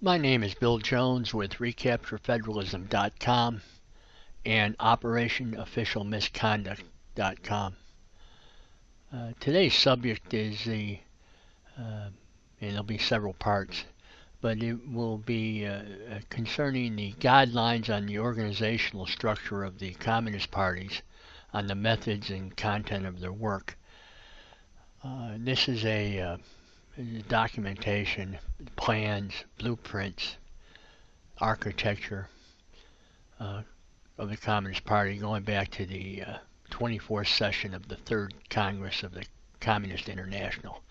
My name is Bill Jones with recapturefederalism.com and operationofficialmisconduct.com. Today's subject is and there'll be several parts, but it will be concerning the guidelines on the organizational structure of the communist parties, on the methods and content of their work. This is a documentation, plans, blueprints, architecture of the Communist Party going back to the 24th session of the Third Congress of the Communist International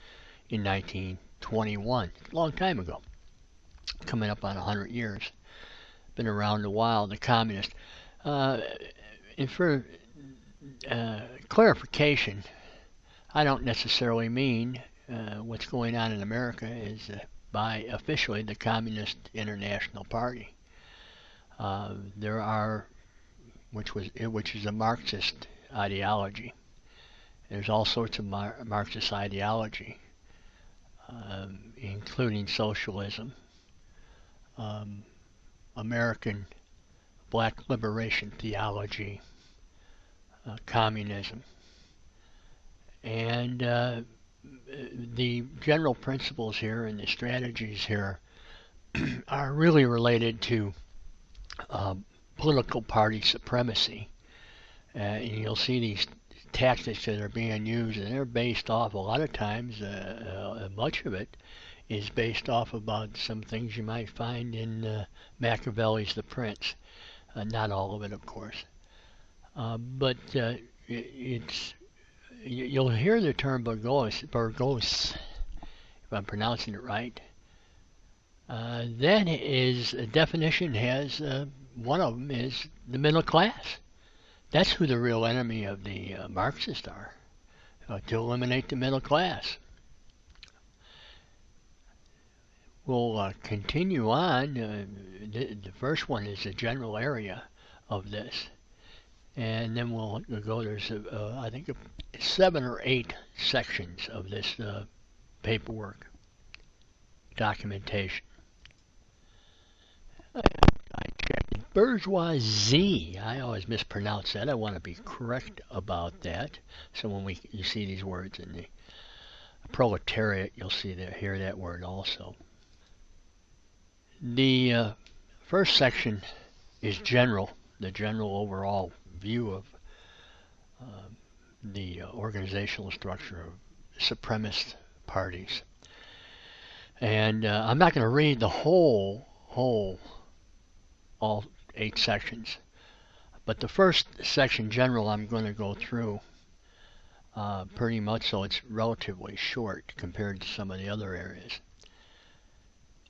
in 1921. A long time ago, coming up on 100 years. Been around a while, the Communist. And for clarification, I don't necessarily mean what's going on in America is by officially the Communist International Party. There are, which is a Marxist ideology. There's all sorts of Marxist ideology, including socialism, American black liberation theology, communism, and the general principles here and the strategies here are really related to political party supremacy. And you'll see these tactics that are being used, and they're based off, a lot of times, much of it is based off about some things you might find in Machiavelli's The Prince. Not all of it, of course. But you'll hear the term Burgos, if I'm pronouncing it right. That is, a definition has, one of them is the middle class. That's who the real enemy of the Marxists are, to eliminate the middle class. We'll continue on. The first one is the general area of this. And then we'll go, there's, I think, 7 or 8 sections of this paperwork, documentation. I checked bourgeoisie. I always mispronounce that. I want to be correct about that. So when you see these words in the proletariat, you'll hear that word also. The first section is general, the general overall view of the organizational structure of supremacist parties. And I'm not going to read the all 8 sections, but the first section, general, I'm going to go through pretty much, so it's relatively short compared to some of the other areas.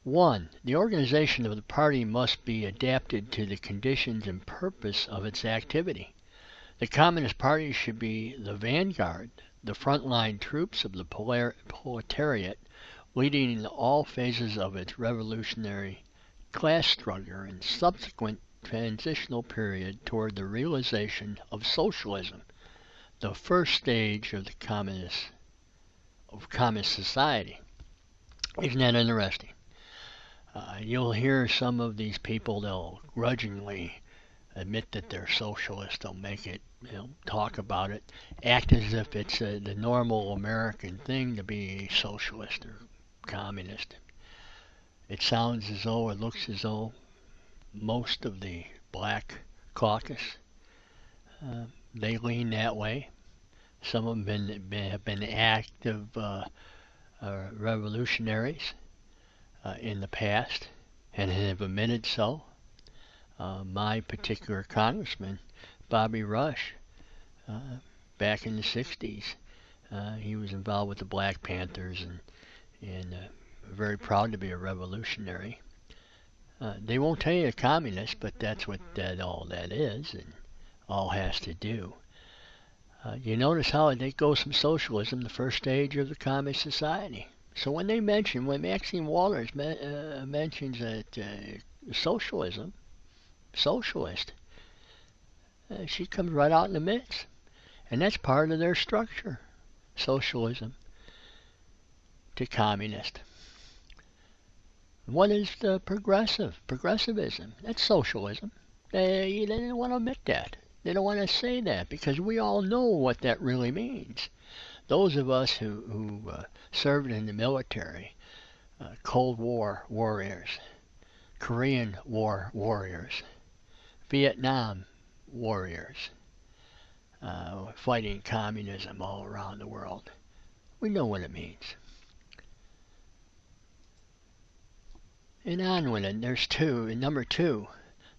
1. The organization of the party must be adapted to the conditions and purpose of its activity. The Communist Party should be the vanguard, the frontline troops of the proletariat, leading in all phases of its revolutionary class struggle and subsequent transitional period toward the realization of socialism, the first stage of the communist society. Isn't that interesting? You'll hear some of these people, they'll grudgingly admit that they're socialist. They'll make it, talk about it, act as if it's the normal American thing to be socialist or communist. It sounds as though, it looks as though most of the black caucus, they lean that way. Some of them have been active revolutionaries in the past and have admitted so. My particular congressman, Bobby Rush, back in the 60s, he was involved with the Black Panthers and very proud to be a revolutionary. They won't tell you a communist, but that's what all that is and all has to do. You notice how it goes from socialism, the first stage of the communist society. So when Maxine Waters mentions that socialist, she comes right out in the midst. And that's part of their structure, socialism to communist. What is the progressivism? That's socialism. They don't want to admit that. They don't want to say that because we all know what that really means. Those of us who served in the military, Cold War warriors, Korean War warriors, Vietnam warriors, fighting communism all around the world. We know what it means. And on with it. There's two. And number two,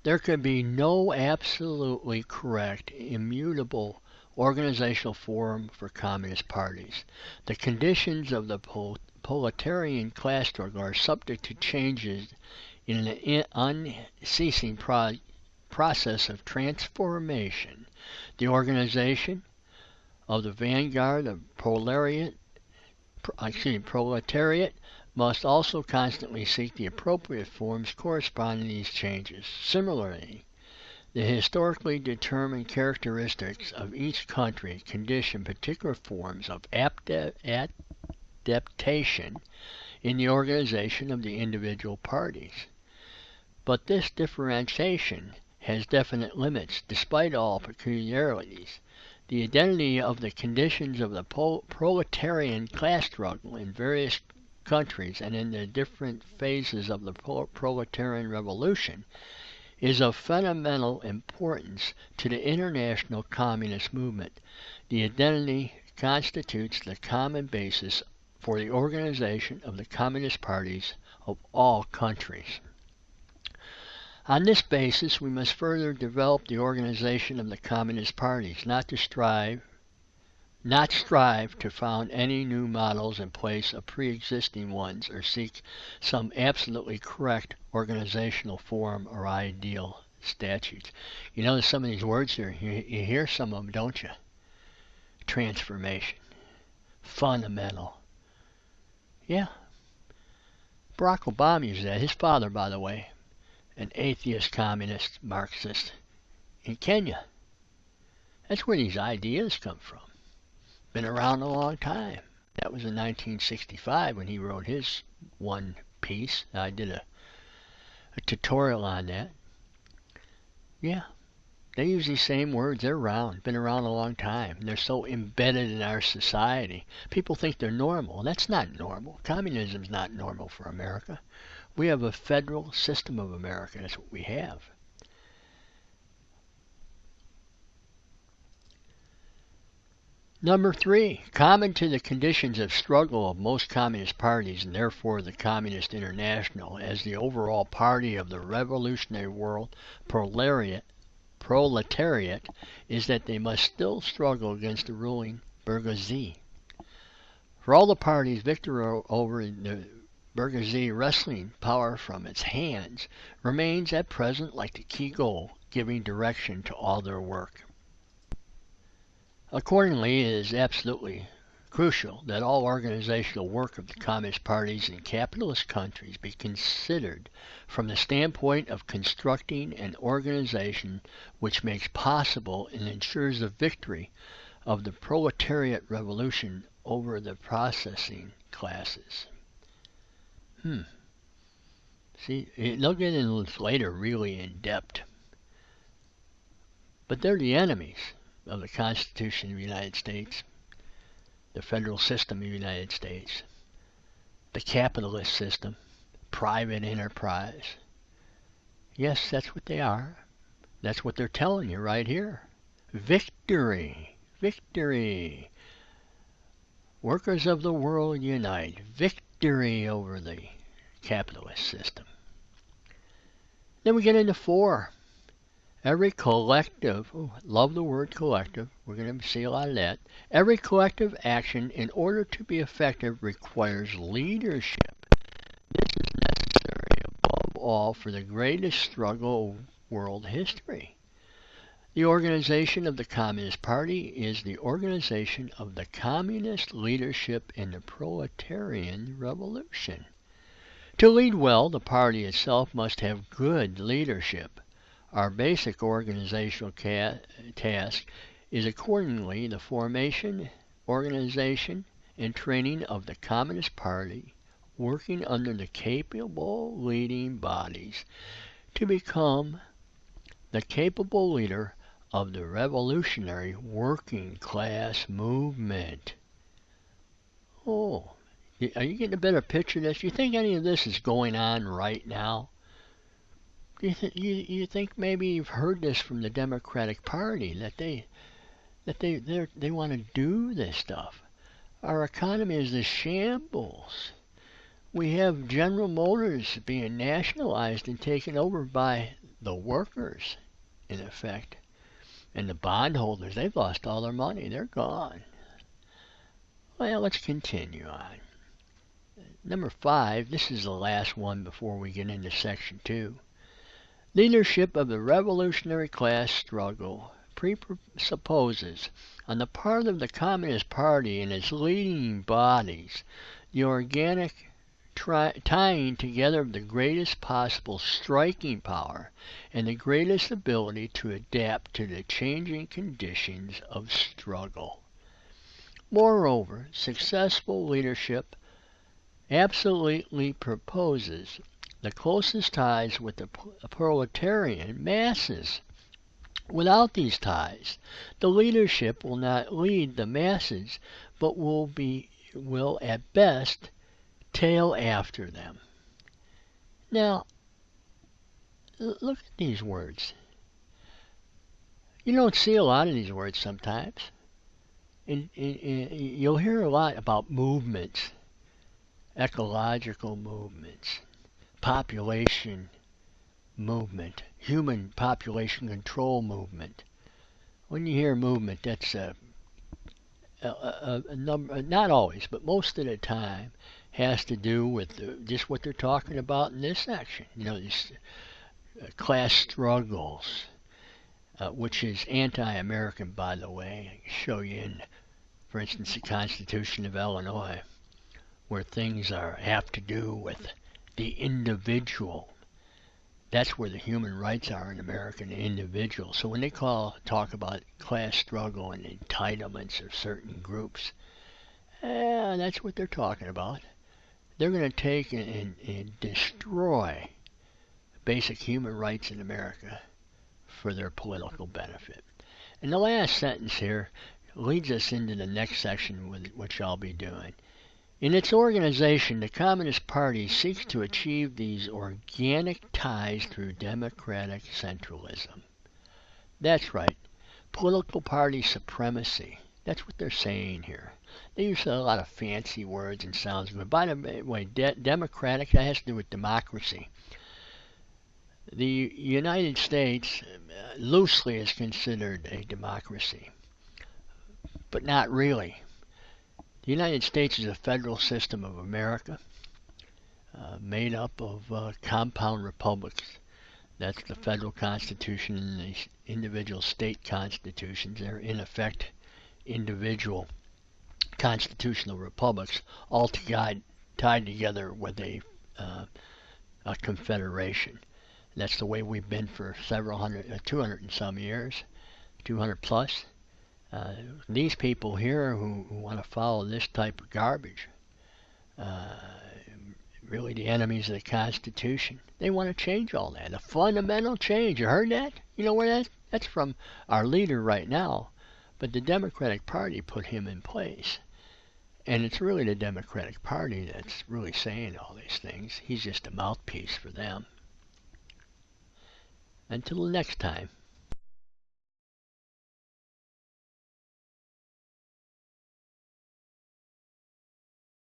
there can be no absolutely correct, immutable organizational form for communist parties. The conditions of the proletarian class struggle are subject to changes in an unceasing process of transformation. The organization of the vanguard of proletariat must also constantly seek the appropriate forms corresponding to these changes. Similarly, the historically determined characteristics of each country condition particular forms of adaptation in the organization of the individual parties. But this differentiation has definite limits, despite all peculiarities. The identity of the conditions of the proletarian class struggle in various countries and in the different phases of the proletarian revolution is of fundamental importance to the international communist movement. The identity constitutes the common basis for the organization of the communist parties of all countries. On this basis, we must further develop the organization of the communist parties, not strive to found any new models in place of pre-existing ones or seek some absolutely correct organizational form or ideal statutes. You notice some of these words here, you hear some of them, don't you? Transformation, fundamental. Yeah. Barack Obama used that. His father, by the way, an atheist, communist, Marxist in Kenya. That's where these ideas come from. Been around a long time. That was in 1965 when he wrote his one piece. I did a tutorial on that. Yeah, they use these same words. They're around. Been around a long time. They're so embedded in our society. People think they're normal. That's not normal. Communism's not normal for America. We have a federal system of America. That's what we have. Number three, common to the conditions of struggle of most communist parties, and therefore the Communist International, as the overall party of the revolutionary world proletariat, is that they must still struggle against the ruling bourgeoisie. For all the parties, victory over the bourgeoisie wresting power from its hands remains at present like the key goal, giving direction to all their work. Accordingly, it is absolutely crucial that all organizational work of the communist parties in capitalist countries be considered from the standpoint of constructing an organization which makes possible and ensures the victory of the proletariat revolution over the processing classes. See, they'll get into this later really in depth. But they're the enemies of the Constitution of the United States, the federal system of the United States, the capitalist system, private enterprise. Yes, that's what they are. That's what they're telling you right here. Victory. Victory. Workers of the world unite. Victory over the capitalist system. Then we get into 4. Every collective, love the word collective, we're going to see a lot of that. Every collective action in order to be effective requires leadership. This is necessary above all for the greatest struggle of world history. The organization of the Communist Party is the organization of the communist leadership in the proletarian revolution. To lead well, the party itself must have good leadership. Our basic organizational task is accordingly the formation, organization, and training of the Communist Party working under the capable leading bodies to become the capable leader of the revolutionary working class movement. Oh, are you getting a better picture of this? Do you think any of this is going on right now? Do you think maybe you've heard this from the Democratic Party that they want to do this stuff? Our economy is a shambles. We have General Motors being nationalized and taken over by the workers, in effect. And the bondholders, they've lost all their money. They're gone. Well, let's continue on. Number 5, this is the last one before we get into Section 2. Leadership of the revolutionary class struggle presupposes, on the part of the Communist Party and its leading bodies, the organic tying together of the greatest possible striking power and the greatest ability to adapt to the changing conditions of struggle. Moreover, successful leadership absolutely proposes the closest ties with the proletarian masses. Without these ties, the leadership will not lead the masses, but will at best tail after them. Now, look at these words. You don't see a lot of these words sometimes. You'll hear a lot about movements, ecological movements, population movement, human population control movement. When you hear movement, that's a number, not always, but most of the time, has to do with just what they're talking about in this section. You know, these class struggles, which is anti-American, by the way. I can show you in, for instance, the Constitution of Illinois, where things have to do with the individual. That's where the human rights are in America, the individual. So when they talk about class struggle and entitlements of certain groups, that's what they're talking about. They're going to take and destroy basic human rights in America for their political benefit. And the last sentence here leads us into the next section, which I'll be doing. In its organization, the Communist Party seeks to achieve these organic ties through democratic centralism. That's right, political party supremacy. That's what they're saying here. They use a lot of fancy words and sounds good. By the way, democratic, that has to do with democracy. The United States loosely is considered a democracy, but not really. The United States is a federal system of America made up of compound republics. That's the federal constitution and the individual state constitutions. They're in effect individual constitutional republics, all tied together with a confederation. That's the way we've been for 200 and some years, 200 plus. These people here who want to follow this type of garbage, really the enemies of the Constitution, they want to change all that. A fundamental change. You heard that? You know where that's from? Our leader right now. But the Democratic Party put him in place. And it's really the Democratic Party that's really saying all these things. He's just a mouthpiece for them. Until next time.